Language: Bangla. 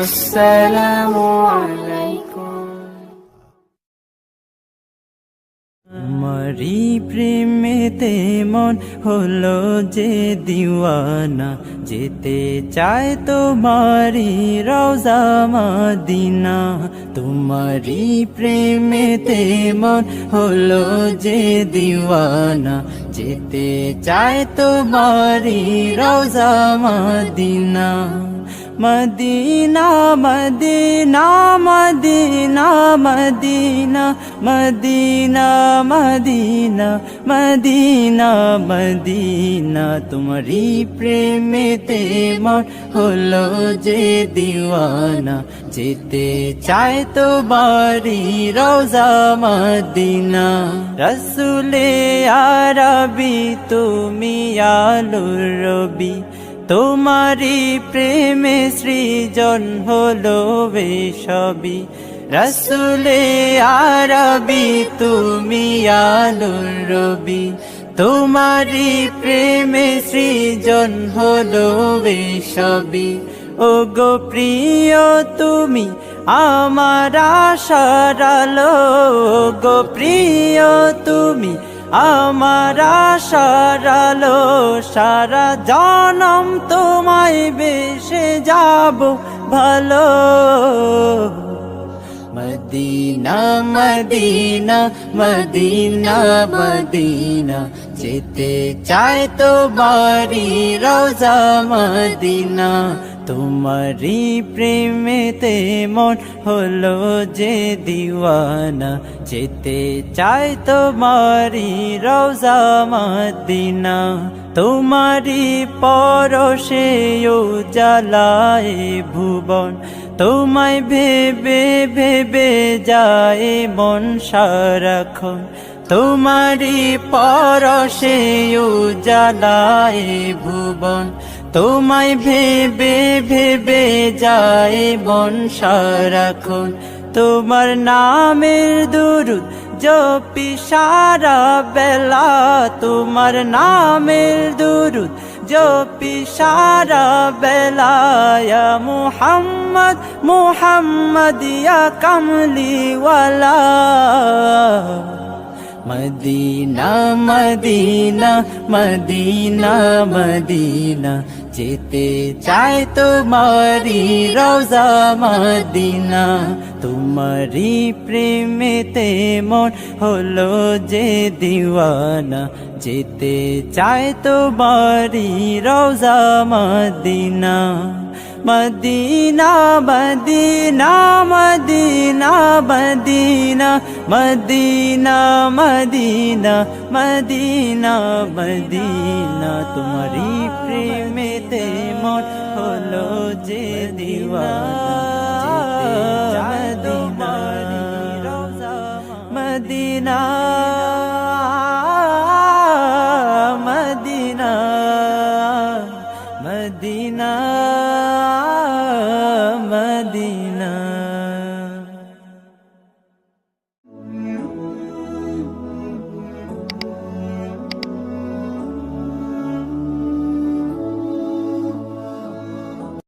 আসসালামু আলাইকুম। তোমারি প্রেমেতে মন হলো যে দিওয়ানা, যেতে চায় তোমারি রওজা মদিনা। তোমারি প্রেমেতে মন হলো যে দিওয়ানা, যেতে চায় তোমারি রওজা Medina. Medina Medina Medina Medina Medina Medina Medina Medina, তোমারি প্রেমেতে মন হলো যে দিওয়ানা, যেতে চায় তোমারি রওজা মদিনা। রসুলে আরবি তুমি আলোর রবি, তোমারি প্রেমে সৃজন হলো সবই। রসুলে আরবি তুমি আলোর রবি, তোমারি প্রেমে সৃজন হলো সবই। ও গো প্রিয় তুমি আমার আশার আলো, গো প্রিয় তুমি আমার আশার আলো। সারা জনম তোমায় বেসে যাব ভালো। মদিনা মদিনা মদিনা মদিনা, যেতে চায় তোমারি রওজা মদিনা। তোমারি প্রেমেতে মন হলো যে দিওয়ানা, যেতে চায় তোমারি রওজা মদিনা। তোমারি পরশে উজালায় ভুবন, তোমায় ভেবে ভেবে যায় মন সারাক্ষণ। তোমারি পরশে উজালায় ভুবন, তোমায় ভেবে ভেবে যায় মন সারাক্ষণ। তোমার নামের দুরুদ জপি সারা বেলা, তোমার নামের দুরুদ জপি সারা বেলা। ইয়া মুহাম্মদ মুহাম্মদ ইয়া কামলিওয়ালা। মদিনা মদিনা মদিনা মদিনা, যেতে চায় তোমারি রওজা মদিনা। তোমারি প্রেমেতে মন হলো যে দিওয়ানা, যেতে চায় তোমারি রওজা Medina. Medina Medina Medina Medina Medina Medina Medina Medina, তোমারি প্রেমেতে মন হলো যে দিওয়ানা, যেতে চায় তোমারি রওজা মদিনা।